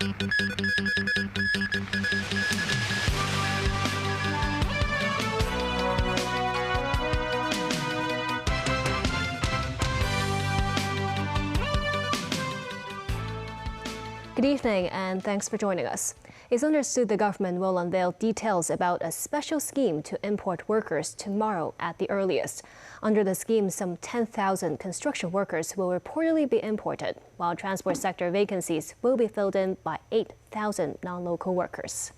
Good evening and thanks for joining us. It's understood the government will unveil details about a special scheme to import workers tomorrow at the earliest. Under the scheme, some 10,000 construction workers will reportedly be imported, while transport sector vacancies will be filled in by 8,000 non-local workers.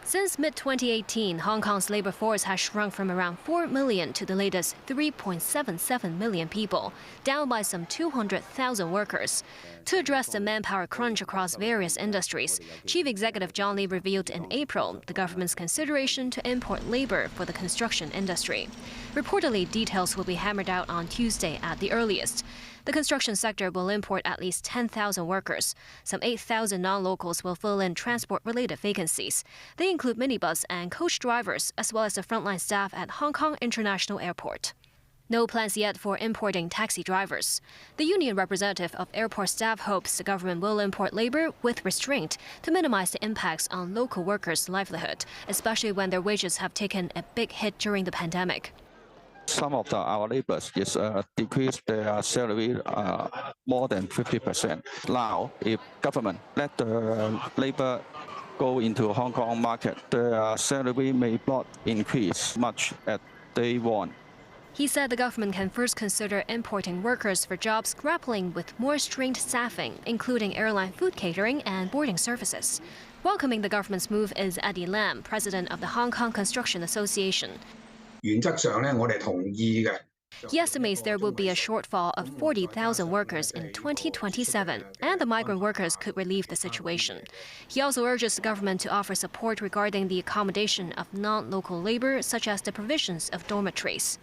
Since mid-2018, Hong Kong's labor force has shrunk from around 4 million to the latest 3.77 million people, down by some 200,000 workers. To address the manpower crunch across various industries, Chief Executive John Lee revealed in April the government's consideration to import labor for the construction industry. Reportedly, details will be hammered out on Tuesday at the earliest. The construction sector will import at least 10,000 workers. Some 8,000 non-locals will fill in transport-related vacancies. They include minibus and coach drivers, as well as the frontline staff at Hong Kong International Airport. No plans yet for importing taxi drivers. The union representative of airport staff hopes the government will import labor with restraint to minimize the impacts on local workers' livelihood, especially when their wages have taken a big hit during the pandemic. Some of our laborers is decreased their salary more than 50%. Now, if government let the labor go into Hong Kong market, the salary may not increase much as they want. He said the government can first consider importing workers for jobs grappling with more strained staffing, including airline food catering and boarding services. Welcoming the government's move is Eddie Lam, president of the Hong Kong Construction Association. 原則上咧，我哋同意嘅。 He estimates there will be a shortfall of 40,000 workers in 2027, and the migrant workers could relieve the situation. He also urges the government to offer support regarding the accommodation of non-local labor, such as the provisions of dormitories.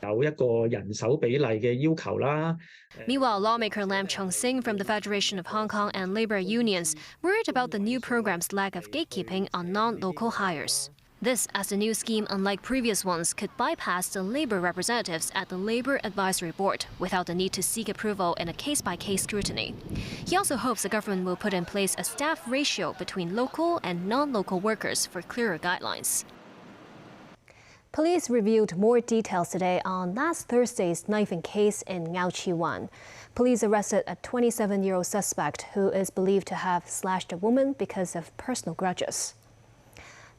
有一個人手比例嘅要求啦。 Meanwhile, lawmaker Lam Chung-sing from the Federation of Hong Kong and Labor Unions worried about the new program's lack of gatekeeping on non-local hires. This, as the new scheme, unlike previous ones, could bypass the labor representatives at the Labor Advisory Board without the need to seek approval in a case-by-case scrutiny. He also hopes the government will put in place a staff ratio between local and non-local workers for clearer guidelines. Police revealed more details today on last Thursday's knifing case in Ngau Chi Wan. Police arrested a 27-year-old suspect who is believed to have slashed a woman because of personal grudges.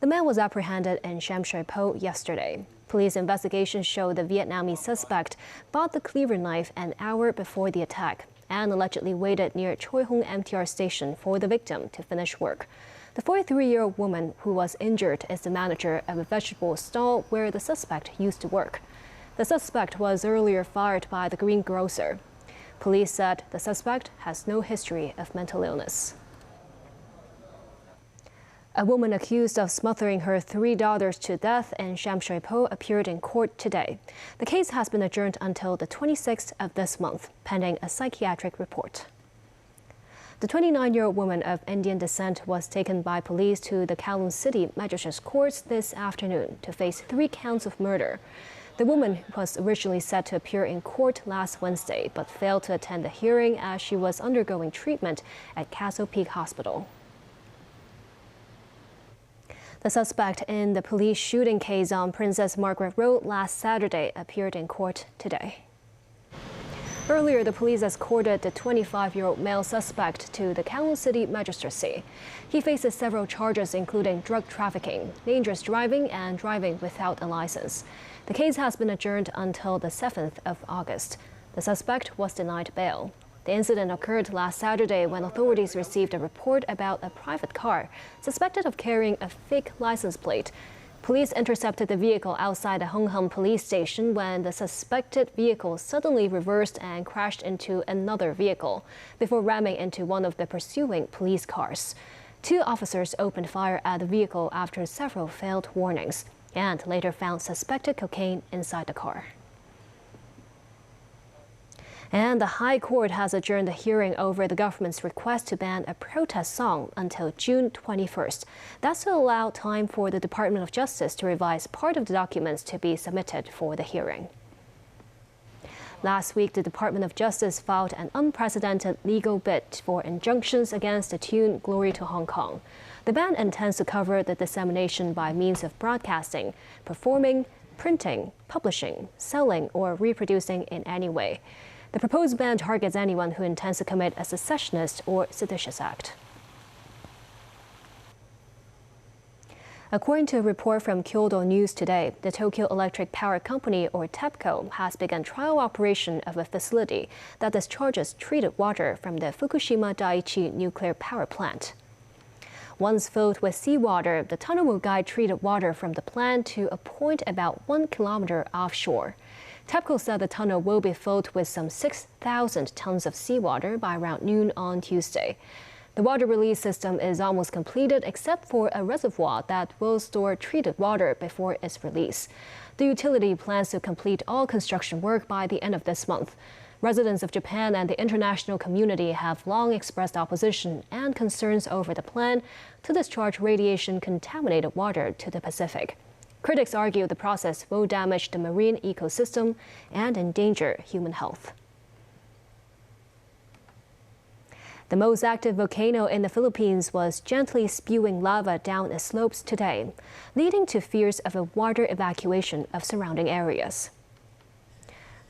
The man was apprehended in Sham Shui Po yesterday. Police investigations show the Vietnamese suspect bought the cleaver knife an hour before the attack and allegedly waited near Choi Hong MTR station for the victim to finish work. The 43-year-old woman who was injured is the manager of a vegetable stall where the suspect used to work. The suspect was earlier fired by the greengrocer. Police said the suspect has no history of mental illness. A woman accused of smothering her 3 daughters to death in Sham Shui Po appeared in court today. The case has been adjourned until the 26th of this month, pending a psychiatric report. The 29-year-old woman of Indian descent was taken by police to the Kowloon City Magistrates Court this afternoon to face 3 counts of murder. The woman was originally set to appear in court last Wednesday, but failed to attend the hearing as she was undergoing treatment at Castle Peak Hospital. The suspect in the police shooting case on Princess Margaret Road last Saturday appeared in court today. Earlier, the police escorted the 25-year-old male suspect to the Kowloon City Magistracy. He faces several charges including drug trafficking, dangerous driving, and driving without a license. The case has been adjourned until the 7th of August. The suspect was denied bail. The incident occurred last Saturday when authorities received a report about a private car suspected of carrying a fake license plate. Police intercepted the vehicle outside the Hung Hom police station when the suspected vehicle suddenly reversed and crashed into another vehicle before ramming into one of the pursuing police cars. 2 officers opened fire at the vehicle after several failed warnings and later found suspected cocaine inside the car. And the High Court has adjourned the hearing over the government's request to ban a protest song until June 21st. That's to allow time for the Department of Justice to revise part of the documents to be submitted for the hearing. Last week, the Department of Justice filed an unprecedented legal bid for injunctions against the tune Glory to Hong Kong. The ban intends to cover the dissemination by means of broadcasting, performing, printing, publishing, selling, or reproducing in any way. The proposed ban targets anyone who intends to commit a secessionist or seditious act. According to a report from Kyodo News today, the Tokyo Electric Power Company, or Tepco, has begun trial operation of a facility that discharges treated water from the Fukushima Daiichi nuclear power plant. Once filled with seawater, the tunnel will guide treated water from the plant to a point about 1 kilometer offshore. Tepco said the tunnel will be filled with some 6,000 tons of seawater by around noon on Tuesday. The water release system is almost completed except for a reservoir that will store treated water before its release. The utility plans to complete all construction work by the end of this month. Residents of Japan and the international community have long expressed opposition and concerns over the plan to discharge radiation-contaminated water to the Pacific. Critics argue the process will damage the marine ecosystem and endanger human health. The most active volcano in the Philippines was gently spewing lava down its slopes today, leading to fears of a water evacuation of surrounding areas.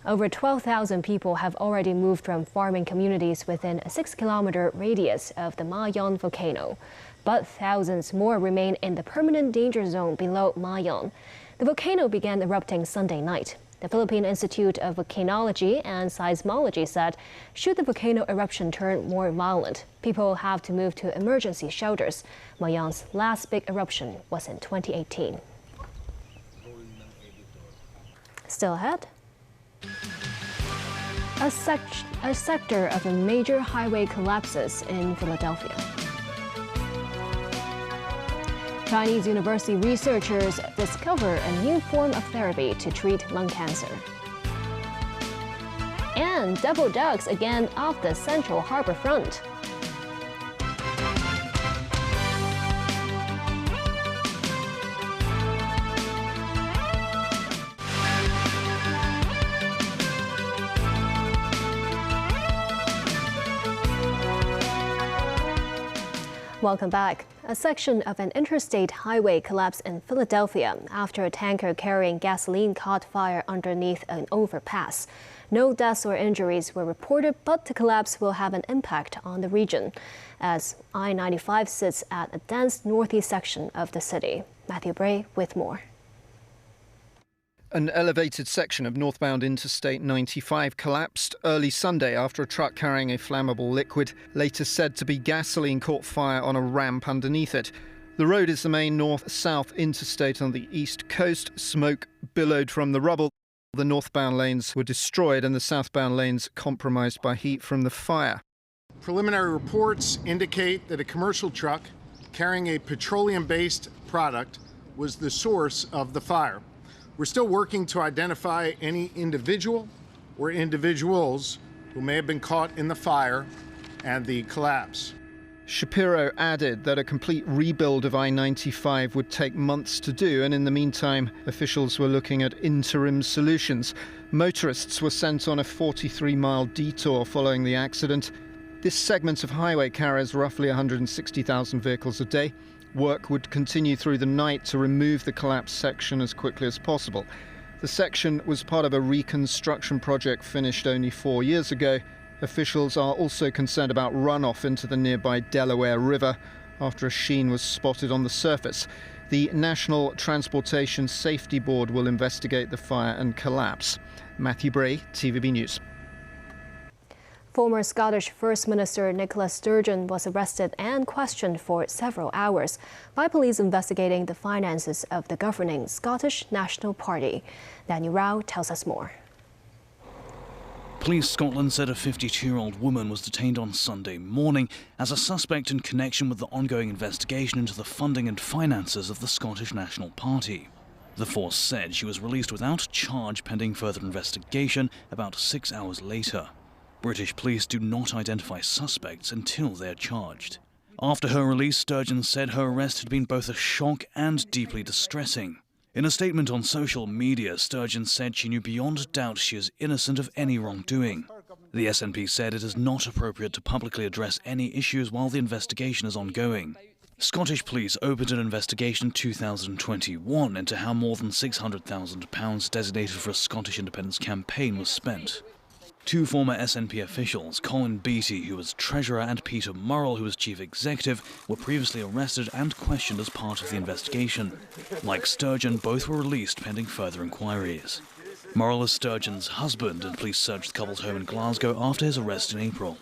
Over 12,000 people have already moved from farming communities within a 6-kilometer radius of the Mayon Volcano, but thousands more remain in the permanent danger zone below Mayon. The volcano began erupting Sunday night. The Philippine Institute of Volcanology and Seismology said, should the volcano eruption turn more violent, people will have to move to emergency shelters. Mayon's last big eruption was in 2018. Still ahead. A sector of a major highway collapses in Philadelphia. Chinese university researchers discover a new form of therapy to treat lung cancer. And devil ducks again off the Central Harbor front. Welcome back. A section of an interstate highway collapsed in Philadelphia after a tanker carrying gasoline caught fire underneath an overpass. No deaths or injuries were reported, but the collapse will have an impact on the region, as I-95 sits at a dense northeast section of the city. Matthew Bray with more. An elevated section of northbound Interstate 95 collapsed early Sunday after a truck carrying a flammable liquid, later said to be gasoline, caught fire on a ramp underneath it. The road is the main north-south interstate on the east coast. Smoke billowed from the rubble. The northbound lanes were destroyed and the southbound lanes compromised by heat from the fire. Preliminary reports indicate that a commercial truck carrying a petroleum-based product was the source of the fire. We're still working to identify any individual or individuals who may have been caught in the fire and the collapse. Shapiro added that a complete rebuild of I-95 would take months to do, and in the meantime, officials were looking at interim solutions. Motorists were sent on a 43-mile detour following the accident. This segment of highway carries roughly 160,000 vehicles a day. Work would continue through the night to remove the collapsed section as quickly as possible. The section was part of a reconstruction project finished only 4 years ago. Officials are also concerned about runoff into the nearby Delaware River after a sheen was spotted on the surface. The National Transportation Safety Board will investigate the fire and collapse. Matthew Bray, TVB News. Former Scottish First Minister Nicola Sturgeon was arrested and questioned for several hours by police investigating the finances of the governing Scottish National Party. Daniel Rao tells us more. Police Scotland said a 52-year-old woman was detained on Sunday morning as a suspect in connection with the ongoing investigation into the funding and finances of the Scottish National Party. The force said she was released without charge pending further investigation about 6 hours later. British police do not identify suspects until they are charged. After her release, Sturgeon said her arrest had been both a shock and deeply distressing. In a statement on social media, Sturgeon said she knew beyond doubt she is innocent of any wrongdoing. The SNP said it is not appropriate to publicly address any issues while the investigation is ongoing. Scottish police opened an investigation in 2021 into how more than £600,000 designated for a Scottish independence campaign was spent. Two former SNP officials, Colin Beattie, who was treasurer, and Peter Murrell, who was chief executive, were previously arrested and questioned as part of the investigation. Like Sturgeon, both were released pending further inquiries. Murrell is Sturgeon's husband, and police searched the couple's home in Glasgow after his arrest in April.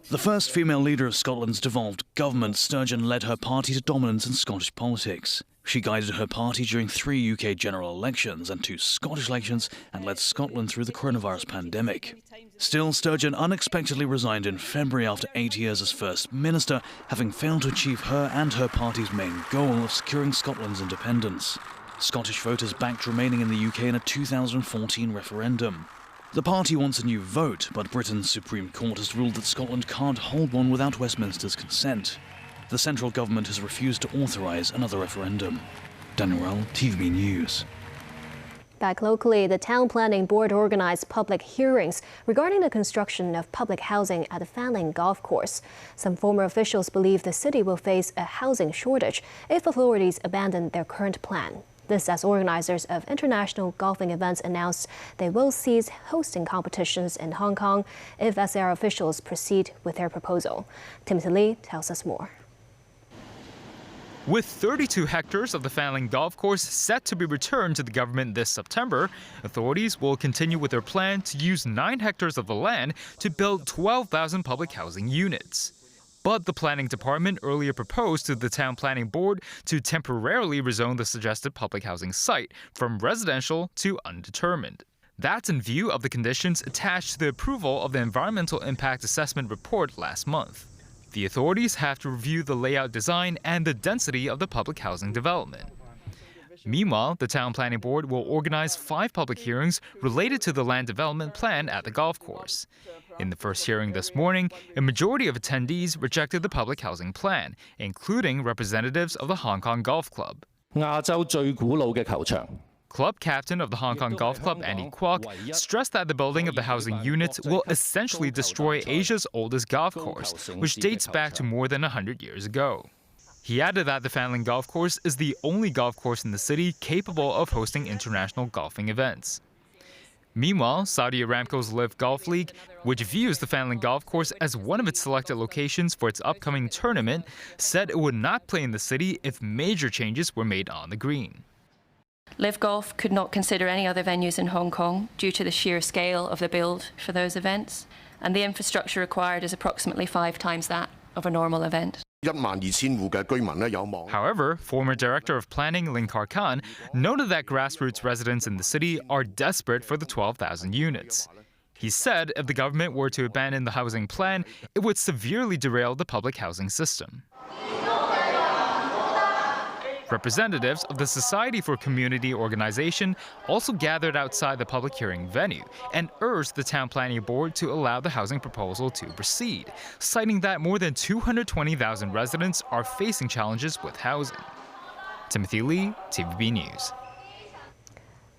The first female leader of Scotland's devolved government, Sturgeon led her party to dominance in Scottish politics. She guided her party during 3 UK general elections and 2 Scottish elections and led Scotland through the coronavirus pandemic. Still, Sturgeon unexpectedly resigned in February after 8 years as First Minister, having failed to achieve her and her party's main goal of securing Scotland's independence. Scottish voters backed remaining in the UK in a 2014 referendum. The party wants a new vote, but Britain's Supreme Court has ruled that Scotland can't hold one without Westminster's consent. The central government has refused to authorise another referendum. Daniel Rowell, TVB News. Back locally, the Town Planning Board organised public hearings regarding the construction of public housing at the Fanling Golf Course. Some former officials believe the city will face a housing shortage if authorities abandon their current plan. This as organisers of international golfing events announced they will cease hosting competitions in Hong Kong if SAR officials proceed with their proposal. Timothy Lee tells us more. With 32 hectares of the Fanling Golf Course set to be returned to the government this September, authorities will continue with their plan to use 9 hectares of the land to build 12,000 public housing units. But the planning department earlier proposed to the Town Planning Board to temporarily rezone the suggested public housing site from residential to undetermined. That's in view of the conditions attached to the approval of the Environmental Impact Assessment report last month. The authorities have to review the layout design and the density of the public housing development. Meanwhile, the Town Planning Board will organize 5 public hearings related to the land development plan at the golf course. In the first hearing this morning, a majority of attendees rejected the public housing plan, including representatives of the Hong Kong Golf Club. 亞洲最古老嘅球場。 Club captain of the Hong Kong Golf Club, Andy Kwok, stressed that the building of the housing units will essentially destroy Asia's oldest golf course, which dates back to more than 100 years ago. He added that the Fanling Golf Course is the only golf course in the city capable of hosting international golfing events. Meanwhile, Saudi Aramco's Live Golf League, which views the Fanling Golf Course as one of its selected locations for its upcoming tournament, said it would not play in the city if major changes were made on the green. Live Golf could not consider any other venues in Hong Kong due to the sheer scale of the build for those events, and the infrastructure required is approximately 5 times that of a normal event. However, former Director of Planning Ling Kar Khan noted that grassroots residents in the city are desperate for the 12,000 units. He said if the government were to abandon the housing plan, it would severely derail the public housing system. Representatives of the Society for Community Organization also gathered outside the public hearing venue and urged the Town Planning Board to allow the housing proposal to proceed, citing that more than 220,000 residents are facing challenges with housing. Timothy Lee, TVB News.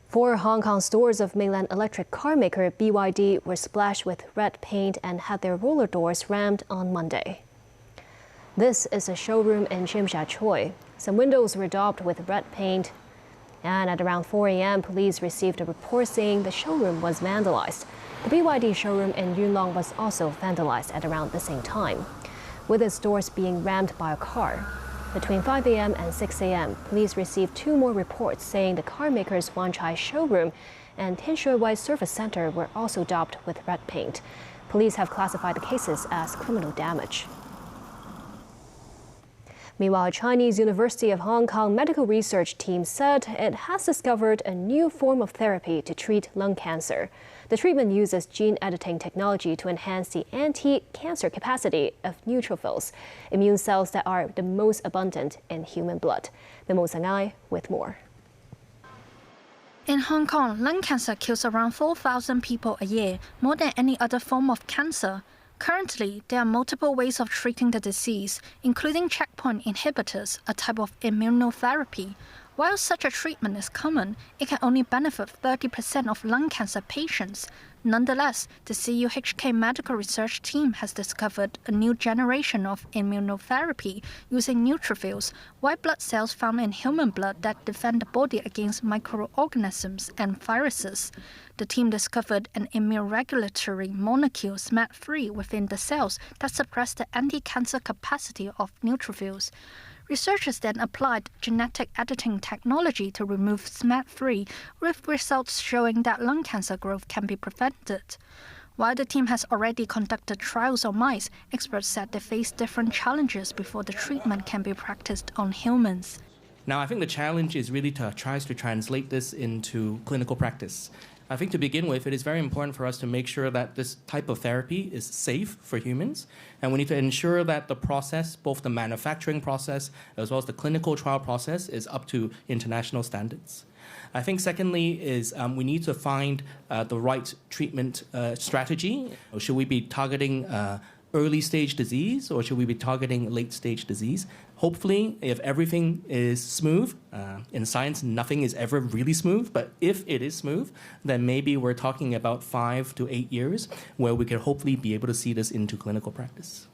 4 Hong Kong stores of mainland electric car maker BYD were splashed with red paint and had their roller doors rammed on Monday. This is a showroom in Tsim Sha Tsui. Some windows were daubed with red paint, and at around 4 a.m., police received a report saying the showroom was vandalized. The BYD showroom in Yuen Long was also vandalized at around the same time, with its doors being rammed by a car. Between 5 a.m. and 6 a.m., police received 2 more reports saying the car maker's Wan Chai showroom and Tin Shui Wai Service Center were also daubed with red paint. Police have classified the cases as criminal damage. Meanwhile, a Chinese University of Hong Kong medical research team said it has discovered a new form of therapy to treat lung cancer. The treatment uses gene editing technology to enhance the anti-cancer capacity of neutrophils, immune cells that are the most abundant in human blood. Mimo Sangai with more. In Hong Kong, lung cancer kills around 4,000 people a year, more than any other form of cancer. Currently, there are multiple ways of treating the disease, including checkpoint inhibitors, a type of immunotherapy, While such a treatment is common, it can only benefit 30% of lung cancer patients. Nonetheless, the CUHK medical research team has discovered a new generation of immunotherapy using neutrophils, white blood cells found in human blood that defend the body against microorganisms and viruses. The team discovered an immunoregulatory molecule SMAD3 within the cells that suppress the anti-cancer capacity of neutrophils. Researchers then applied genetic editing technology to remove SMAD3, with results showing that lung cancer growth can be prevented. While the team has already conducted trials on mice, experts said they face different challenges before the treatment can be practiced on humans. Now, I think the challenge is really to try to translate this into clinical practice. I think to begin with, it is very important for us to make sure that this type of therapy is safe for humans. And we need to ensure that the process, both the manufacturing process as well as the clinical trial process, is up to international standards. I think secondly is we need to find the right treatment strategy. Should we be targeting early stage disease or should we be targeting late stage disease? Hopefully, if everything is smooth, in science nothing is ever really smooth, but if it is smooth, then maybe we're talking about 5 to 8 years where we can hopefully be able to see this into clinical practice.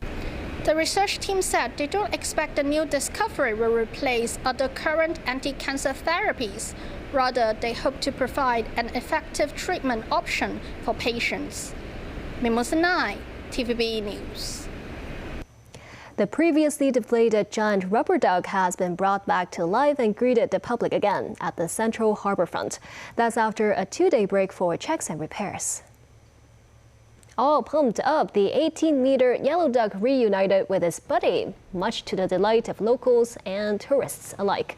The research team said they don't expect the new discovery will replace other current anti-cancer therapies. Rather, they hope to provide an effective treatment option for patients. Mimosa TVB News. The previously deflated giant rubber duck has been brought back to life and greeted the public again at the Central Harbourfront. That's after a 2-day break for checks and repairs. All pumped up, the 18-meter yellow duck reunited with its buddy, much to the delight of locals and tourists alike.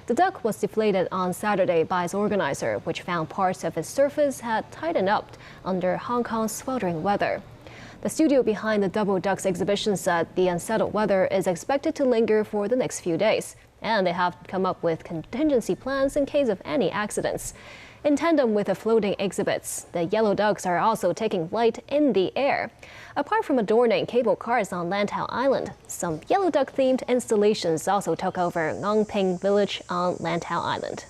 The duck was deflated on Saturday by its organizer, which found parts of its surface had tightened up under Hong Kong's sweltering weather. The studio behind the Double Ducks exhibition said the unsettled weather is expected to linger for the next few days, and they have come up with contingency plans in case of any accidents. In tandem with the floating exhibits, the yellow ducks are also taking flight in the air. Apart from adorning cable cars on Lantau Island, some yellow duck-themed installations also took over Ngong Ping Village on Lantau Island.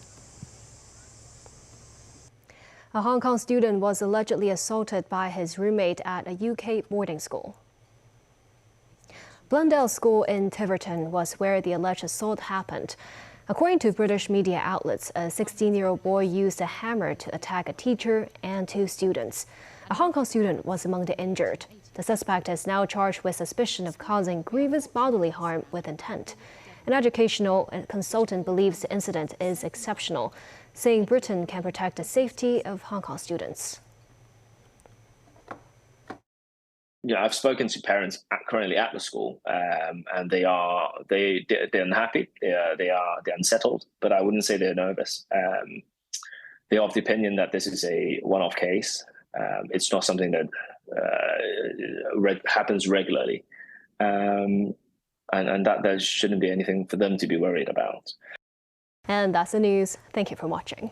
A Hong Kong student was allegedly assaulted by his roommate at a UK boarding school. Blundell School in Tiverton was where the alleged assault happened. According to British media outlets, a 16-year-old boy used a hammer to attack a teacher and 2 students. A Hong Kong student was among the injured. The suspect is now charged with suspicion of causing grievous bodily harm with intent. An educational consultant believes the incident is exceptional, saying Britain can protect the safety of Hong Kong students. Yeah, I've spoken to parents currently at the school, and they're unhappy. They're unsettled, but I wouldn't say they're nervous. They're of the opinion that this is a one-off case. It's not something that happens regularly, and that there shouldn't be anything for them to be worried about. And that's the news. Thank you for watching.